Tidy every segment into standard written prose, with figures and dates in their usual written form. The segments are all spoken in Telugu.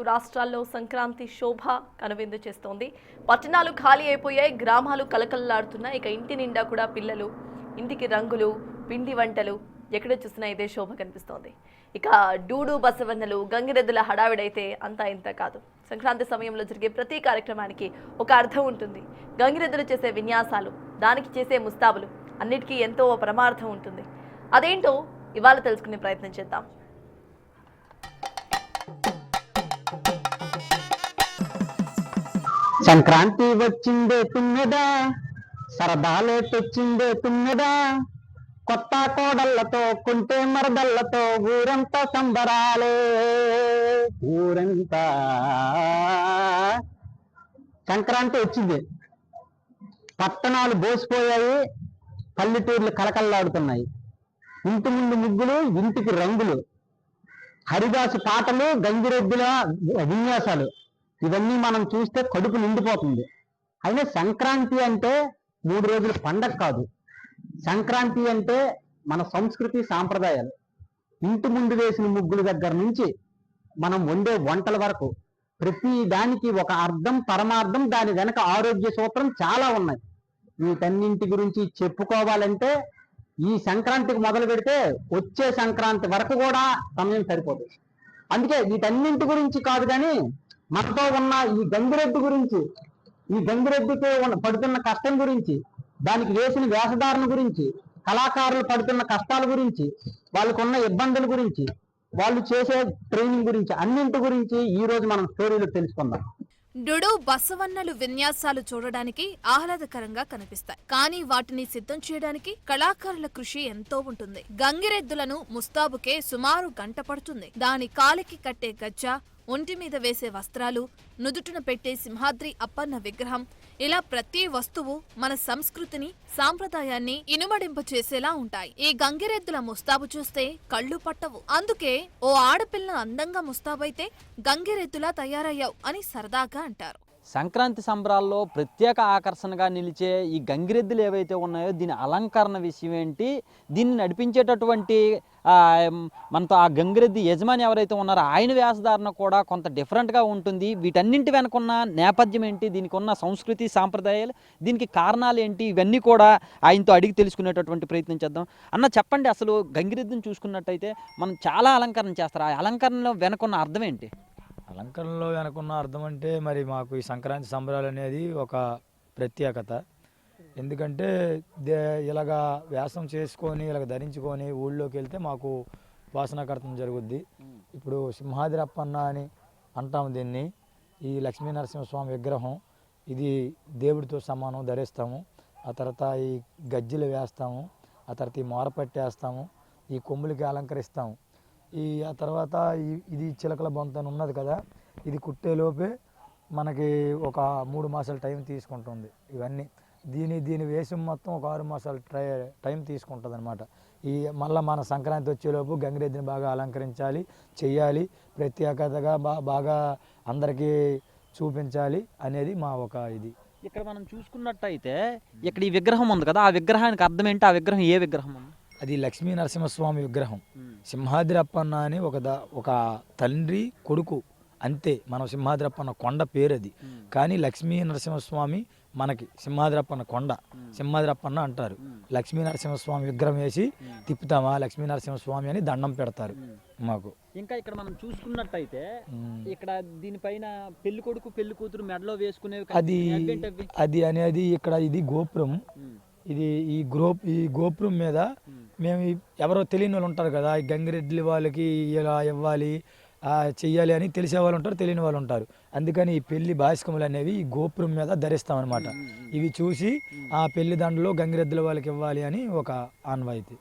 రాష్ట్రాల్లో సంక్రాంతి శోభ కనువిందు చేస్తోంది. పట్టణాలు ఖాళీ అయిపోయాయి, గ్రామాలు కలకలలాడుతున్నాయి. ఇక ఇంటి నిండా కూడా పిల్లలు, ఇంటికి రంగులు, పిండి వంటలు, ఎక్కడ చూసినా ఇదే శోభ కనిపిస్తోంది. ఇక డూడు బసవన్నలు, గంగిరెద్దుల హడావిడైతే అంతా ఇంత కాదు. సంక్రాంతి సమయంలో జరిగే ప్రతి కార్యక్రమానికి ఒక అర్థం ఉంటుంది. గంగిరెద్దులు చేసే విన్యాసాలు, దానికి చేసే ముస్తాబులు అన్నిటికీ ఎంతో పరమార్థం ఉంటుంది. అదేంటో ఇవాళ తెలుసుకునే ప్రయత్నం చేద్దాం. సంక్రాంతి వచ్చిందే తుమ్మెదా, సరదాలే తెచ్చిందే తుమ్మెదా, కొత్త కోడళ్లతో కుంటే మరదళ్లతో ఊరంతా సంబరాలే, ఊరంతా. సంక్రాంతి వచ్చింది, పట్టణాలు బోసిపోయాయి, పల్లెటూర్లు కలకల్లాడుతున్నాయి. ఇంటి ముందు ముగ్గులు, ఇంటికి రంగులు, హరిదాసు పాటలు, గంగిరెద్దుల విన్యాసాలు, ఇవన్నీ మనం చూస్తే కడుపు నిండిపోతుంది. అయినా సంక్రాంతి అంటే 3 రోజుల పండగ కాదు. సంక్రాంతి అంటే మన సంస్కృతి సాంప్రదాయాలు. ఇంటి ముందు వేసిన ముగ్గుల దగ్గర నుంచి మనం వండే వంటల వరకు ప్రతి దానికి ఒక అర్థం, పరమార్థం, దాని వెనక ఆరోగ్య సూత్రం చాలా ఉన్నాయి. వీటన్నింటి గురించి చెప్పుకోవాలంటే ఈ సంక్రాంతికి మొదలు పెడితే వచ్చే సంక్రాంతి వరకు కూడా సమయం సరిపోతుంది. అందుకే వీటన్నింటి గురించి కాదు, కానీ మనతో ఉన్న ఈ గంగిరెద్దు గురించి, ఈ గంగిరెద్దుకి పడుతున్న కష్టం గురించి, దానికి వేసిన వేషధారణ గురించి, కళాకారులు పడుతున్న కష్టాల గురించి, వాళ్ళకున్న ఇబ్బందుల గురించి, వాళ్ళు చేసే ట్రైనింగ్ గురించి, అన్నింటి గురించి ఈ రోజు మనం స్టోరీలో తెలుసుకుందాం. డుడు బసవన్నలు విన్యాసాలు చూడడానికి ఆహ్లాదకరంగా కనిపిస్తాయి, కానీ వాటిని సిద్ధం చేయడానికి కళాకారుల కృషి ఎంతో ఉంటుంది. గంగిరెద్దులను ముస్తాబుకే సుమారు గంట పడుతుంది. దాని కాలికి కట్టే గజ్జ, ఒంటి మీద వేసే వస్త్రాలు, నుదుటున పెట్టే సింహాద్రి అప్పన్న విగ్రహం, ఇలా ప్రతి వస్తువు మన సంస్కృతిని, సాంప్రదాయాన్ని ఇనుమడింప చేసేలా ఉంటాయి. ఈ గంగిరెద్దుల ముస్తాబు చూస్తే కళ్ళు పట్టవు. అందుకే ఓ ఆడపిల్ల అందంగా ముస్తాబైతే గంగిరెద్దులా తయారయ్యావు అని సరదాగా అంటారు. సంక్రాంతి సంబరాల్లో ప్రత్యేక ఆకర్షణగా నిలిచే ఈ గంగిరెద్దులు ఏవైతే ఉన్నాయో దీని అలంకరణ విషయం ఏంటి, దీన్ని నడిపించేటటువంటి మనతో ఆ గంగిరెద్దు యజమాని ఎవరైతే ఉన్నారో ఆయన వేషధారణ కూడా కొంత డిఫరెంట్గా ఉంటుంది. వీటన్నింటి వెనుకున్న నేపథ్యం ఏంటి, దీనికి ఉన్న సంస్కృతి సాంప్రదాయాలు, దీనికి కారణాలు ఏంటి, ఇవన్నీ కూడా ఆయనతో అడిగి తెలుసుకునేటటువంటి ప్రయత్నం చేద్దాం. అన్న చెప్పండి, అసలు గంగిరెద్దుని చూసుకున్నట్టయితే మనం చాలా అలంకరణ చేస్తారు, ఆ అలంకరణలో వెనుకున్న అర్థం ఏంటి? అలంకరణలో వెనుకున్న అర్థం అంటే మరి మాకు ఈ సంక్రాంతి సంబరాలు అనేది ఒక ప్రత్యేకత. ఎందుకంటే ఇలాగా వేషం చేసుకొని ఇలాగ ధరించుకొని ఊళ్ళోకి వెళ్తే మాకు వాసనకర్తం జరుగుద్ది. ఇప్పుడు సింహాద్రప్పన్న అని అంటాము దీన్ని. ఈ లక్ష్మీ నరసింహస్వామి విగ్రహం, ఇది దేవుడితో సమానం, ధరిస్తాము. ఆ తర్వాత ఈ గజ్జెలు వేస్తాము, ఆ తర్వాత ఈ మోరపట్టి వేస్తాము, ఈ కొమ్ములకి అలంకరిస్తాము. ఆ తర్వాత ఇది చిలకల బొంతను ఉన్నది కదా, ఇది కుట్టేలోపే మనకి ఒక 3 మాసాల టైం తీసుకుంటుంది. ఇవన్నీ దీని వేషం మొత్తం ఒక 6 మాసాల టైం తీసుకుంటుంది అనమాట. మళ్ళీ మన సంక్రాంతి వచ్చేలోపు గంగిరెద్దుని బాగా అలంకరించాలి, చెయ్యాలి, ప్రత్యేకతగా బాగా అందరికీ చూపించాలి అనేది మా ఒక ఇది. ఇక్కడ మనం చూసుకున్నట్టయితే ఇక్కడ ఈ విగ్రహం ఉంది కదా, ఆ విగ్రహానికి అర్థం ఏంటి? ఆ విగ్రహం ఏ విగ్రహం? అది లక్ష్మీ నరసింహస్వామి విగ్రహం. సింహాద్రప్పన్న అని ఒక తండ్రి కొడుకు అంతే. మనం సింహాద్రప్పన్న కొండ పేరు అది, కానీ లక్ష్మీ నరసింహస్వామి మనకి సింహాద్రప్పన్న కొండ, సింహాద్రప్పన్న అంటారు. లక్ష్మీ నరసింహస్వామి విగ్రహం వేసి తిప్పుతామా లక్ష్మీ నరసింహస్వామి అని దండం పెడతారు మాకు. ఇంకా ఇక్కడ మనం చూసుకున్నట్టయితే ఇక్కడ దీనిపైన పెళ్లి కొడుకు పెళ్లి కూతురు మెడలో వేసుకునేవి అది అనేది ఇక్కడ ఇది గోపురం. ఈ గోపురం మీద మేము ఎవరో తెలియని వాళ్ళు ఉంటారు కదా, ఈ గంగిరెడ్డి వాళ్ళకి ఇలా ఇవ్వాలి, చెయ్యాలి అని తెలిసే వాళ్ళు ఉంటారు, తెలియని వాళ్ళు ఉంటారు. అందుకని ఈ పెళ్లి బాసికములు అనేవి ఈ గోపురం మీద ధరిస్తామన్నమాట. ఇవి చూసి ఆ పెళ్లి దండలో గంగిరెద్దుల వాళ్ళకి ఇవ్వాలి అని ఒక ఆనవాయితీ.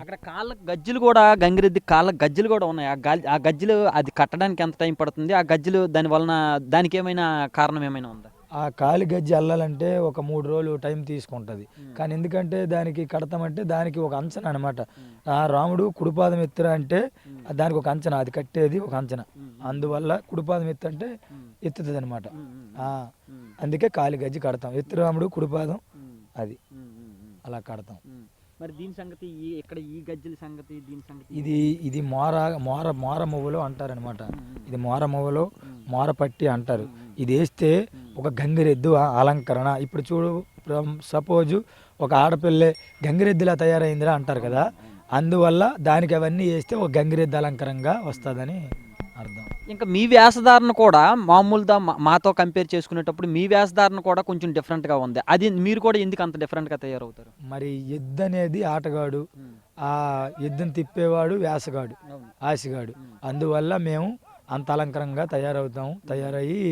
అక్కడ కాళ్ళ గజ్జలు కూడా, గంగిరెద్ది కాళ్ళ గజ్జలు కూడా ఉన్నాయి. ఆ గజ్జలు అది కట్టడానికి ఎంత టైం పడుతుంది? ఆ గజ్జలు దాని వలన దానికి ఏమైనా కారణం ఏమైనా ఉందా? ఆ కాలి గజ్జి అల్లాలంటే ఒక 3 రోజులు టైం తీసుకుంటుంది. కానీ ఎందుకంటే దానికి కడతామంటే దానికి ఒక అంచనా అనమాట. ఆ రాముడు కుడిపాదం ఎత్తురా అంటే దానికి ఒక అంచనా, అది కట్టేది ఒక అంచనా. అందువల్ల కుడిపాదం ఎత్తు అంటే ఎత్తుతుంది అనమాట. అందుకే కాలి గజ్జి కడతాం. ఎత్తు రాముడు కుడిపాదం, అది అలా కడతాం. మరి దీని సంగతి ఇక్కడ ఈ గజ్జల సంగతి దీని సంగతి ఇది మోర మొవ్వలు అంటారనమాట. ఇది మోర మొవ్వలు మోర పట్టి అంటారు. ఇది వేస్తే ఒక గంగిరెద్దు అలంకరణ. ఇప్పుడు చూడు, సపోజు ఒక ఆడపిల్లే గంగిరెద్దులా తయారైందిరా అంటారు కదా, అందువల్ల దానికి అవన్నీ వేస్తే ఒక గంగిరెద్దు అలంకరంగా వస్తుందని అర్థం. ఇంకా మీ వేషధారణ కూడా మామూలుగా మాతో కంపేర్ చేసుకునేటప్పుడు మీ వేషధారణ కూడా కొంచెం డిఫరెంట్గా ఉంది. అది మీరు కూడా ఎందుకు అంత డిఫరెంట్గా తయారవుతారు? మరి ఎద్దు అనేది ఆటగాడు, ఆ ఎద్దుని తిప్పేవాడు వేసగాడు, ఆశగాడు. అందువల్ల మేము అంత అలంకరంగా తయారయ్యి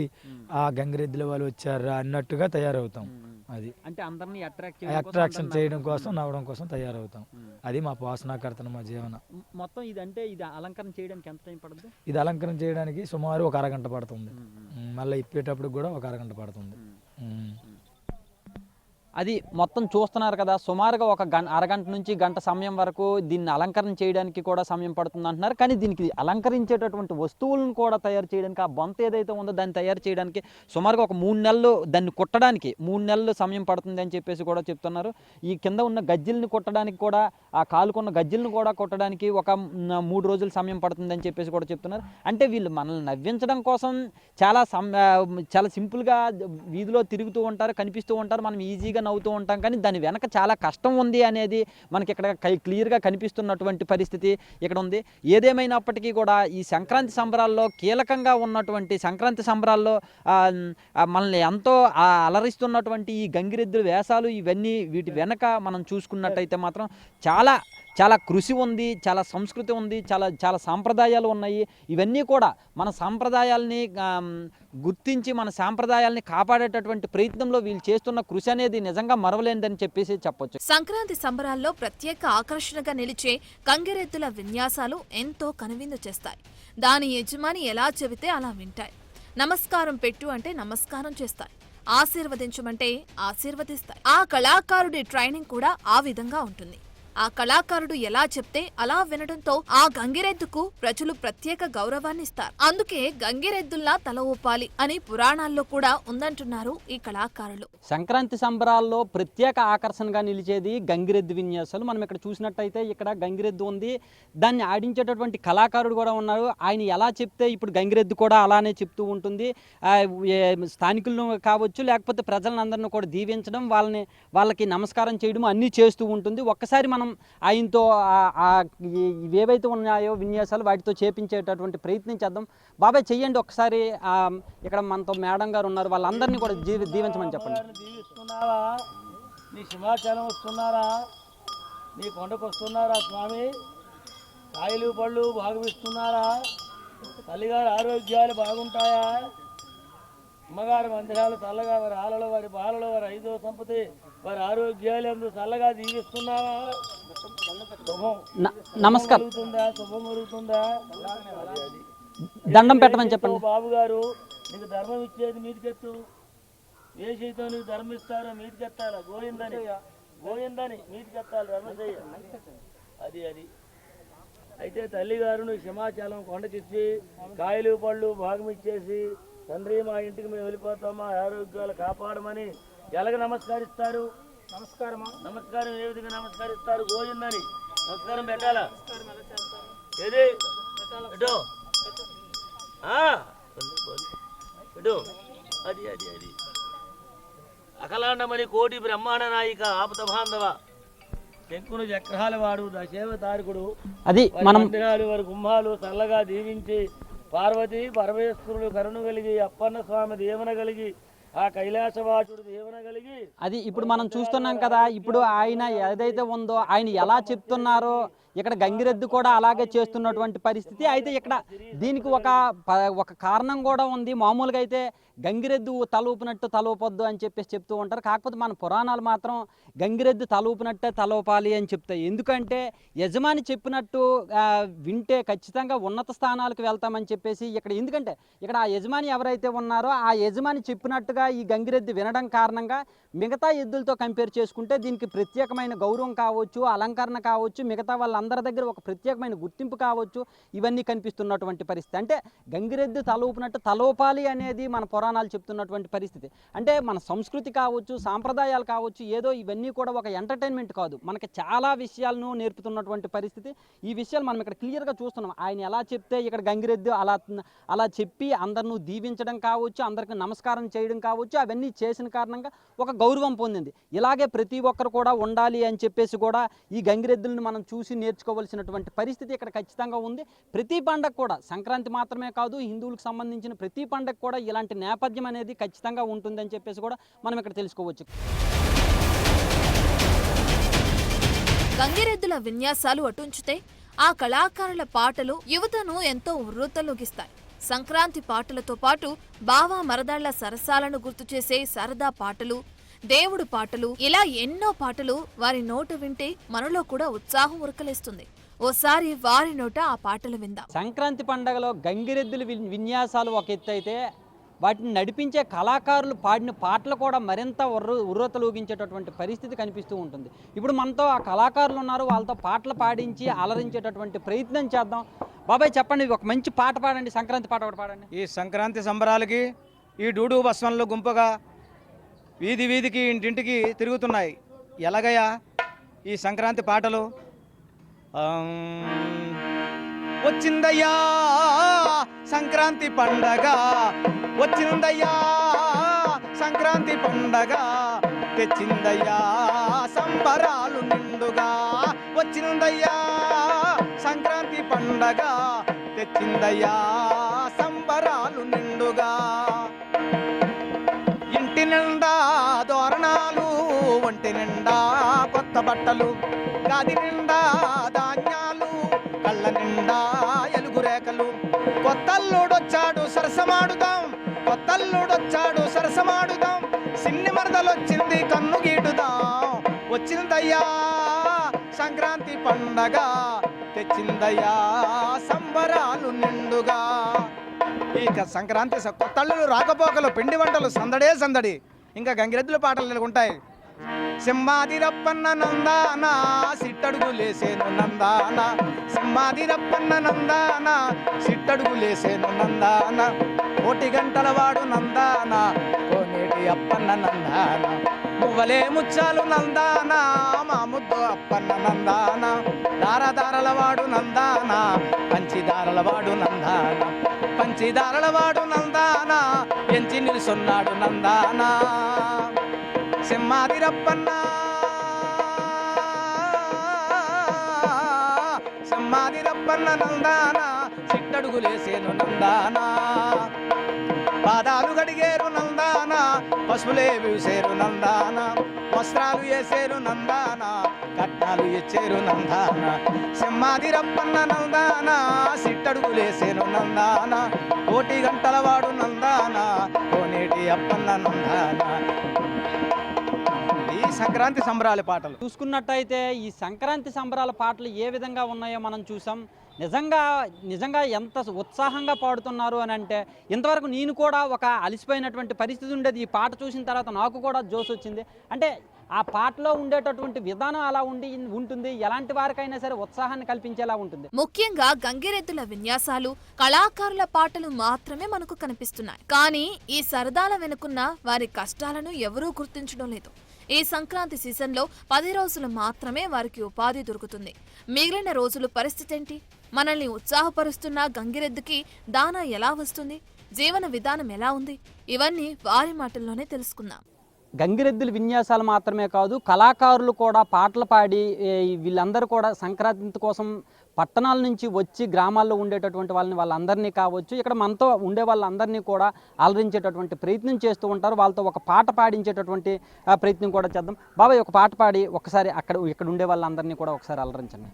ఆ గంగిరెద్దుల వాళ్ళు వచ్చారా అన్నట్టుగా తయారవుతాం. అది అంటే అందరినీ అట్రాక్షన్ చేయడం కోసం, నవ్వడం కోసం తయారవుతాం. అది మా పోషణకర్తన, మా జీవన. మొత్తం ఇది అలంకరణ చేయడానికి ఎంత టైం పడుతుంది? ఇది అలంకరణ చేయడానికి సుమారు ఒక అరగంట పడుతుంది. మళ్ళీ ఇప్పేటప్పుడు కూడా ఒక అరగంట పడుతుంది. అది మొత్తం చూస్తున్నారు కదా, సుమారుగా ఒక అరగంట నుంచి గంట సమయం వరకు దీన్ని అలంకరణ చేయడానికి కూడా సమయం పడుతుంది అంటున్నారు. కానీ దీనికి అలంకరించేటటువంటి వస్తువులను కూడా తయారు చేయడానికి, ఆ బొంత ఏదైతే ఉందో దాన్ని తయారు చేయడానికి సుమారుగా ఒక 3 నెలలు, దాన్ని కుట్టడానికి 3 నెలలు సమయం పడుతుంది అని చెప్పేసి కూడా చెప్తున్నారు. ఈ కింద ఉన్న గజ్జల్ని కుట్టడానికి కూడా, ఆ కాలుకున్న గజ్జల్ని కూడా కుట్టడానికి ఒక 3 రోజులు సమయం పడుతుంది అని చెప్పేసి కూడా చెప్తున్నారు. అంటే వీళ్ళు మనల్ని నవ్వించడం కోసం చాలా సింపుల్గా వీధిలో తిరుగుతూ ఉంటారు, కనిపిస్తూ ఉంటారు, మనం ఈజీగా నవ్వుతూ ఉంటాం. కానీ దాని వెనక చాలా కష్టం ఉంది అనేది మనకి ఇక్కడ క్లియర్గా కనిపిస్తున్నటువంటి పరిస్థితి ఇక్కడ ఉంది. ఏదేమైనప్పటికీ కూడా ఈ సంక్రాంతి సంబరాల్లో కీలకంగా ఉన్నటువంటి సంక్రాంతి సంబరాల్లో మనల్ని ఎంతో అలరిస్తున్నటువంటి ఈ గంగిరెద్దుల వేషాలు ఇవన్నీ, వీటి వెనక మనం చూసుకున్నట్టయితే మాత్రం చాలా కృషి ఉంది, చాలా సంస్కృతి ఉంది, చాలా సాంప్రదాయాలు ఉన్నాయి. ఇవన్నీ కూడా మన సాంప్రదాయాల్ని గుర్తించి మన సాంప్రదాయాల్ని కాపాడేటటువంటి ప్రయత్నంలో వీళ్ళు చేస్తున్న కృషి అనేది నిజంగా మరవలేనిదని చెప్పేసి చెప్పొచ్చు. సంక్రాంతి సంబరాల్లో ప్రత్యేక ఆకర్షణగా నిలిచే గంగిరెద్దుల విన్యాసాలు ఎంతో కనువిందు చేస్తాయి. దాని యజమాని ఎలా చెబితే అలా వింటాయి. నమస్కారం పెట్టు అంటే నమస్కారం చేస్తాయి, ఆశీర్వదించమంటే ఆశీర్వదిస్తాయి. ఆ కళాకారుడి ట్రైనింగ్ కూడా ఆ విధంగా ఉంటుంది. ఆ కళాకారుడు ఎలా చెప్తే అలా వినడంతో ఆ గంగిరెద్దుకు ప్రజలు ప్రత్యేక గౌరవాన్ని ఇస్తారు. అందుకే గంగిరెద్దుల్లా తల ఊపాలి అని పురాణాల్లో కూడా ఉందంటున్నారు ఈ కళాకారులు. సంక్రాంతి సంబరాల్లో ప్రత్యేక ఆకర్షణగా నిలిచేది గంగిరెద్దు విన్యాసాలు. మనం ఇక్కడ చూసినట్టయితే ఇక్కడ గంగిరెద్దు ఉంది, దాన్ని ఆడించేటటువంటి కళాకారుడు కూడా ఉన్నారు. ఆయన ఎలా చెప్తే ఇప్పుడు గంగిరెద్దు కూడా అలానే చెప్తూ ఉంటుంది. స్థానికులను కావచ్చు, లేకపోతే ప్రజలందరినీ కూడా దీవించడం, వాళ్ళకి నమస్కారం చేయడం అన్నీ చేస్తూ ఉంటుంది. ఒక్కసారి మనం ఆయనతో ఏవైతే ఉన్నాయో విన్యాసాలు వాటితో చేపించేటటువంటి ప్రయత్నం చేద్దాం. బాబాయ్ చెయ్యండి ఒకసారి. ఇక్కడ మనతో మేడం గారు ఉన్నారు, వాళ్ళందరినీ కూడా దీవించమని చెప్పండి. దీవిస్తున్నావా? నీ సింహాచలం వస్తున్నారా? నీ కొండకు వస్తున్నారా స్వామి? కాయలు పళ్ళు భాగవిస్తున్నారా? తల్లిగారి ఆరోగ్యాలు బాగుంటాయా? అమ్మగారి మందిరాలు చల్లగా, వారి ఆలలో, వారి బాలలో, వారి ఐదో సంపతి, వారి ఆరోగ్యాలు ఎందు చల్లగా దీవిస్తున్నావా? నమస్కారం. శుభం కలుగుతుందా? దండం పెట్టమని చెప్పండి. బాబు గారు నీకు ధర్మం ఇచ్చేది మీదికెత్తు. ఏ చేతితో నీకు ధర్మం ఇస్తారో మీదికెత్తాలా? గోయిందని మీదికెత్తాలి, ధర్మం చెయ్య. అది అయితే తల్లిగారు నువ్వు సింహాచలం కొండకిచ్చి కాయలు పళ్ళు భాగం ఇచ్చేసి, తండ్రి మా ఇంటికి మేము వెళ్ళిపోతాం, మా ఆరోగ్యాలు కాపాడమని ఎలాగ నమస్కరిస్తారు? నమస్కారం ఏ విధంగా నమస్కరిస్తారు? గోయిందని నమస్కారం పెట్టాలా? ఏది పెట్టు. అది అఖలాండమని కోటి బ్రహ్మాండ నాయిక ఆపద బాంధవ శంకును చక్రాల వాడు దశేవ తారకుడు. అది మనం వారి గుమ్మాలు చల్లగా దీవించి, పార్వతి పరమేశ్వరుడు కరుణ కలిగి, అప్పన్న స్వామి దీవెన కలిగి, ఆ కైలాసవాసుడు దీవెన కలిగి. అది ఇప్పుడు మనం చూస్తున్నాం కదా. ఇప్పుడు ఆయన ఏదైతే ఉందో ఆయన ఎలా చెప్తున్నారో ఇక్కడ గంగిరెద్దు కూడా అలాగే చేస్తున్నటువంటి పరిస్థితి. అయితే ఇక్కడ దీనికి ఒక కారణం కూడా ఉంది. మామూలుగా అయితే గంగిరెద్దు తలూపినట్టు తలూపొద్దు అని చెప్పేసి చెప్తూ ఉంటారు. కాకపోతే మన పురాణాలు మాత్రం గంగిరెద్దు తలూపినట్టే తలూపాలి అని చెప్తాయి. ఎందుకంటే యజమాని చెప్పినట్టు వింటే ఖచ్చితంగా ఉన్నత స్థానాలకు వెళ్తామని చెప్పేసి ఎందుకంటే ఇక్కడ ఆ యజమాని ఎవరైతే ఉన్నారో ఆ యజమాని చెప్పినట్టుగా ఈ గంగిరెద్దు వినడం కారణంగా మిగతా ఎద్దులతో కంపేర్ చేసుకుంటే దీనికి ప్రత్యేకమైన గౌరవం కావచ్చు, అలంకరణ కావచ్చు, మిగతా వాళ్ళందరూ వాళ్ళందరి దగ్గర ఒక ప్రత్యేకమైన గుర్తింపు కావచ్చు, ఇవన్నీ కనిపిస్తున్నటువంటి పరిస్థితి. అంటే గంగిరెద్దు తలూపినట్టు తలోపాలి అనేది మన పురాణాలు చెప్తున్నటువంటి పరిస్థితి. అంటే మన సంస్కృతి కావచ్చు, సాంప్రదాయాలు కావచ్చు, ఏదో ఇవన్నీ కూడా ఒక ఎంటర్టైన్మెంట్ కాదు, మనకి చాలా విషయాలను నేర్పుతున్నటువంటి పరిస్థితి. ఈ విషయాలు మనం ఇక్కడ క్లియర్గా చూస్తున్నాం. ఆయన ఎలా చెప్తే ఇక్కడ గంగిరెద్దు అలా చెప్పి అందరిని దీవించడం కావచ్చు, అందరికి నమస్కారం చేయడం కావచ్చు, అవన్నీ చేసిన కారణంగా ఒక గౌరవం పొందింది. ఇలాగే ప్రతి ఒక్కరు కూడా ఉండాలి అని చెప్పేసి కూడా ఈ గంగిరెద్దులను మనం చూసి నేర్చుకోవాల్సినటువంటి పరిస్థితి ఇక్కడ ఖచ్చితంగా ఉంది. ప్రతి పండగ కూడా, సంక్రాంతి మాత్రమే కాదు, హిందువులకు సంబంధించిన ప్రతి పండగ కూడా ఇలాంటి నేపథ్యం అనేది ఖచ్చితంగా ఉంటుందని చెప్పేసి కూడా మనం ఇక్కడ తెలుసుకోవచ్చు. గంగిరెద్దుల విన్యాసాలు అటుంచితే ఆ కళాకారుల పాటలు యువతను ఎంతో ఉర్రూతలూగిస్తాయి. సంక్రాంతి పాటలతో పాటు బావా మరదాళ్ల సరసాలను గుర్తు చేసే సరదా పాటలు, దేవుడు పాటలు, ఇలా ఎన్నో పాటలు వారి నోట వింటే మనలో కూడా ఉత్సాహం ఉరకలేస్తుంది. ఓసారి వారి నోట ఆ పాటలు విందాం. సంక్రాంతి పండగలో గంగిరెద్దుల విన్యాసాలు ఒక ఎత్తు అయితే, వాటిని నడిపించే కళాకారులు పాడిన పాటలు కూడా మరింత ఉర్రతలూగించేటటువంటి పరిస్థితి కనిపిస్తూ ఉంటుంది. ఇప్పుడు మనతో ఆ కళాకారులు ఉన్నారు, వాళ్ళతో పాటలు పాడించి అలరించేటటువంటి ప్రయత్నం చేద్దాం. బాబాయ్ చెప్పండి, ఒక మంచి పాట పాడండి, సంక్రాంతి పాట ఒకటి పాడండి. ఈ సంక్రాంతి సంబరాలకి ఈ డూడు బస్వన్లు గుంపుగా వీధి వీధికి ఇంటింటికి తిరుగుతున్నాయి. ఎలాగయ్యా ఈ సంక్రాంతి పాటలు? వచ్చిందయ్యా సంక్రాంతి పండగ, వచ్చిందయ్యా సంక్రాంతి పండగ, తెచ్చిందయ్యా సంబరాలు నిండుగా. వచ్చిందయ్యా సంక్రాంతి పండగ, తెచ్చిందయ్యా సంబరాలు నిండుగా. ఇంటి నిండా దోరణాలు, ఒంటి నిండా కొత్త బట్టలు, గది నిండా ధాన్యాలు, కళ్ళ నిండా ఎలుగు రేఖలు. కొత్తల్లుడొచ్చాడు సరసమాడుదాం, కొత్తల్లుడొచ్చాడు సరసమాడుదాం, సిన్ని మరదలొచ్చింది కన్ను గీటుదాం. వచ్చిందయ్యా సంక్రాంతి పండగ, తెచ్చిందయ్యా సంబరాలు నిండుగా. ఇక సంక్రాంతి కొత్తల్లులు రాకపోకలు, పిండి వంటలు, సందడే సందడి. ఇంకా గంగిరెద్దుల పాటలు నెలకొంటాయి. సింహాదిరప్పన్న నందాన సిట్టడుగులేసేను నందాన, సింహాదిరప్పన్న నందాన సిట్టడుగులేసేను నందాన, కోటి గంటల వాడు నందాన, కోనేటి అప్పన్న నందాన, మువ్వలే ముచ్చాలు నందాన, మా ముద్దు అప్పన్న నందాన, దారదారల వాడు నందాన, పంచిదారల వాడు నందాన, పంచిదారల వాడు నందాన, ఎంచి నిలుసున్నాడు నందాన. సింహాదిరప్పన్న సింహాదిరప్పన్న నందాన సిట్టడుగులేసేను నందాన, పాదాలు గడిగేరు నందాన, పశువులే వేసేరు నందాన, వస్త్రాలు వేసేరు నందాన, కట్నాలు ఇచ్చేరు నందాన. సింహాదిరప్పన్న నందాన సిట్టడుగులేసేను నందాన, కోటి గంటల వాడు నందాన, కోనేటి అప్పన్న నందాన. ఈ సంక్రాంతి సంబరాల పాటలు చూసుకున్నట్టయితే ఈ సంక్రాంతి సంబరాల పాటలు ఏ విధంగా ఉన్నాయో మనం చూసాం. నిజంగా ఎంత ఉత్సాహంగా పాడుతున్నారు అని అంటే, ఇంతవరకు నేను కూడా ఒక అలసిపోయినటువంటి పరిస్థితి ఉండేది. ఈ పాట చూసిన తర్వాత నాకు కూడా జోష్ వచ్చింది. అంటే ఆ పాటలో ఉండేటటువంటి విధానం అలా ఉంటుంది, ఎలాంటి వారికైనా సరే ఉత్సాహాన్ని కల్పించేలా ఉంటుంది. ముఖ్యంగా గంగిరెద్దుల విన్యాసాలు, కళాకారుల పాటలు మాత్రమే మనకు కనిపిస్తున్నాయి. కానీ ఈ సరదాల వెనుకున్న వారి కష్టాలను ఎవరూ గుర్తించడం లేదు. ఈ సంక్రాంతి సీజన్లో 10 రోజులు మాత్రమే వారికి ఉపాధి దొరుకుతుంది. మిగిలిన రోజులు పరిస్థితి ఏంటి? మనల్ని ఉత్సాహపరుస్తున్న గంగిరెద్దుకి దానా ఎలా వస్తుంది? జీవన విధానం ఎలా ఉంది? ఇవన్నీ వారి మాటల్లోనే తెలుసుకుందాం. గంగిరెద్దుల విన్యాసాలు మాత్రమే కాదు, కళాకారులు కూడా పాటలు పాడి వీళ్ళందరూ కూడా సంక్రాంతి కోసం పట్టణాల నుంచి వచ్చి గ్రామాల్లో ఉండేటటువంటి వాళ్ళందరినీ కావచ్చు, ఇక్కడ మనతో ఉండే వాళ్ళందరినీ కూడా అలరించేటటువంటి ప్రయత్నం చేస్తూ ఉంటారు. వాళ్ళతో ఒక పాట పాడించేటటువంటి ప్రయత్నం కూడా చేద్దాం. బాబాయ్ ఒక పాట పాడి ఒకసారి ఇక్కడ ఉండే వాళ్ళందరినీ కూడా ఒకసారి అలరించండి.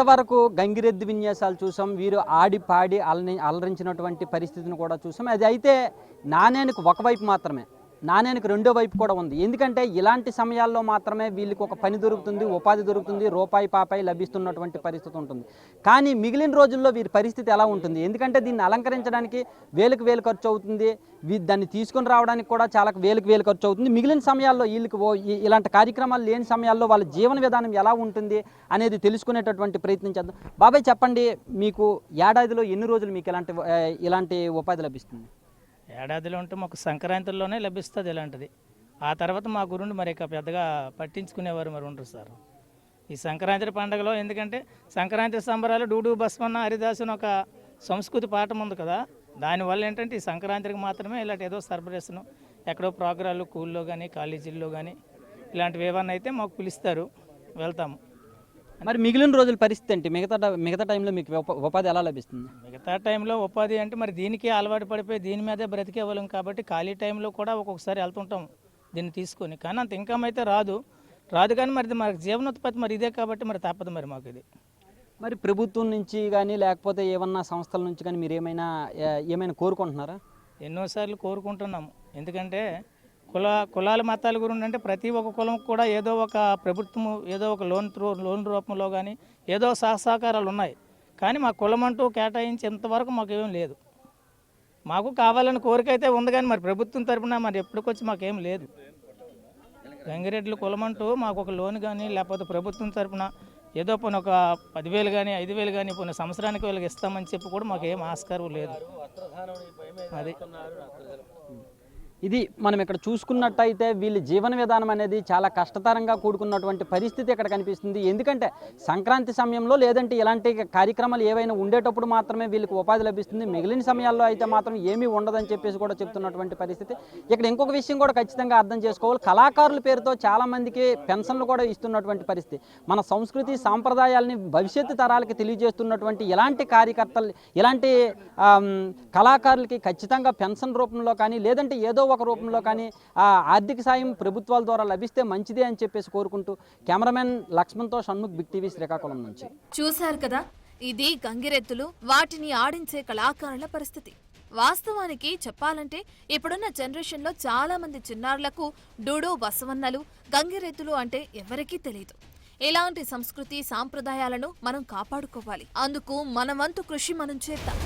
ఇంతవరకు గంగిరెద్దు విన్యాసాలు చూసాం, వీరు ఆడి పాడి అలరించినటువంటి పరిస్థితిని కూడా చూసాం. అది అయితే నాణేనికి ఒకవైపు మాత్రమే, నాణేనికి రెండో వైపు కూడా ఉంది. ఎందుకంటే ఇలాంటి సమయాల్లో మాత్రమే వీళ్ళకి ఒక పని దొరుకుతుంది, ఉపాధి దొరుకుతుంది, రూపాయి పాపాయి లభిస్తున్నటువంటి పరిస్థితి ఉంటుంది. కానీ మిగిలిన రోజుల్లో వీరి పరిస్థితి ఎలా ఉంటుంది? ఎందుకంటే దీన్ని అలంకరించడానికి వేలు ఖర్చు అవుతుంది, దాన్ని తీసుకొని రావడానికి కూడా చాలా వేలు ఖర్చు అవుతుంది. మిగిలిన సమయాల్లో వీళ్ళకి ఇలాంటి కార్యక్రమాలు లేని సమయాల్లో వాళ్ళ జీవన విధానం ఎలా ఉంటుంది అనేది తెలుసుకునేటటువంటి ప్రయత్నం చేద్దాం. బాబాయ్ చెప్పండి, మీకు ఏడాదిలో ఎన్ని రోజులు మీకు ఇలాంటి ఉపాధి లభిస్తుంది? ఏడాదిలో ఉంటే మాకు సంక్రాంతిలోనే లభిస్తుంది ఇలాంటిది. ఆ తర్వాత మా గురుండి మరి ఇక పెద్దగా పట్టించుకునేవారు మరి ఉండరు సార్ ఈ సంక్రాంతి పండుగలో. ఎందుకంటే సంక్రాంతి సంబరాలు డూడు బస్వన్న హరిదాసుని ఒక సంస్కృతి పాఠం ఉంది కదా, దానివల్ల ఏంటంటే ఈ సంక్రాంతికి మాత్రమే ఇలాంటి ఏదో సర్ప్రైజ్ను ఎక్కడో ప్రోగ్రాలు స్కూల్లో కానీ కాలేజీల్లో కానీ ఇలాంటివి ఏమన్నా అయితే మాకు పిలుస్తారు, వెళ్తాము. మరి మిగిలిన రోజుల పరిస్థితి ఏంటి? మిగతా టైంలో మీకు ఉపాధి ఎలా లభిస్తుంది? మిగతా టైంలో ఉపాధి అంటే మరి దీనికి అలవాటు పడిపోయి దీని మీదే బ్రతికేవాళ్ళం కాబట్టి ఖాళీ టైంలో కూడా ఒక్కొక్కసారి వెళ్తుంటాం దీన్ని తీసుకొని. కానీ అంత ఇన్కమ్ అయితే రాదు కానీ మరి మనకి జీవనోత్పత్తి మరి ఇదే కాబట్టి మరి తప్పదు మరి మాకు ఇది. మరి ప్రభుత్వం నుంచి కానీ లేకపోతే ఏమన్నా సంస్థల నుంచి కానీ మీరు ఏమైనా కోరుకుంటున్నారా? ఎన్నోసార్లు కోరుకుంటున్నాము. ఎందుకంటే కులాల మతాల గురించి అంటే ప్రతి ఒక్క కులం కూడా ఏదో ఒక ప్రభుత్వము ఏదో ఒక లోన్ రూపంలో కానీ ఏదో సహకారాలు ఉన్నాయి. కానీ మా కులం అంటూ కేటాయించి ఇంతవరకు మాకు ఏం లేదు. మాకు కావాలని కోరిక అయితే ఉంది కానీ మరి ప్రభుత్వం తరపున మరి ఎప్పటికొచ్చి మాకేం లేదు. గంగిరెడ్లు కులం అంటూ మాకు ఒక లోన్ కానీ లేకపోతే ప్రభుత్వం తరపున ఏదో పోనీ ఒక 10,000 కానీ 5,000 కానీ పోనీ సంవత్సరానికి వీళ్ళకి ఇస్తామని చెప్పి కూడా మాకు ఏం ఆస్కారం లేదు. అది ఇది మనం ఇక్కడ చూసుకున్నట్టయితే వీళ్ళ జీవన విధానం అనేది చాలా కష్టతరంగా కూడుకున్నటువంటి పరిస్థితి ఇక్కడ కనిపిస్తుంది. ఎందుకంటే సంక్రాంతి సమయంలో లేదంటే ఇలాంటి కార్యక్రమాలు ఏవైనా ఉండేటప్పుడు మాత్రమే వీళ్ళకి ఉపాధి లభిస్తుంది, మిగిలిన సమయాల్లో అయితే మాత్రం ఏమీ ఉండదని చెప్పేసి కూడా చెప్తున్నటువంటి పరిస్థితి. ఇక్కడ ఇంకొక విషయం కూడా ఖచ్చితంగా అర్థం చేసుకోవాలి, కళాకారుల పేరుతో చాలామందికి పెన్షన్లు కూడా ఇస్తున్నటువంటి పరిస్థితి. మన సంస్కృతి సాంప్రదాయాలని భవిష్యత్తు తరాలకి తెలియజేస్తున్నటువంటి ఇలాంటి కార్యకర్తలు ఇలాంటి కళాకారులకి ఖచ్చితంగా పెన్షన్ రూపంలో కానీ లేదంటే ఏదో ఒక రూపంలో కానీ ఆర్థిక సాయం ప్రభుత్వాల ద్వారా లభిస్తే మంచిదే అని చెప్పేసి కోరుకుంటూ కెమెరామెన్ లక్ష్మణ్తో షణ్ముఖ్, బిగ్ టీవీ, శ్రీకాకుళం నుంచి. చూశారు కదా, ఇది గంగిరెద్దులు, వాటిని ఆడించే కళాకారుల పరిస్థితి. వాస్తవానికి చెప్పాలంటే ఇప్పుడున్న జనరేషన్లో చాలా మంది చిన్నారులకు డూడు బసవన్నలు, గంగిరెద్దులు అంటే ఎవరికీ తెలియదు. ఇలాంటి సంస్కృతి సాంప్రదాయాలను మనం కాపాడుకోవాలి. అందుకు మన వంతు కృషి మనం చేద్దాం.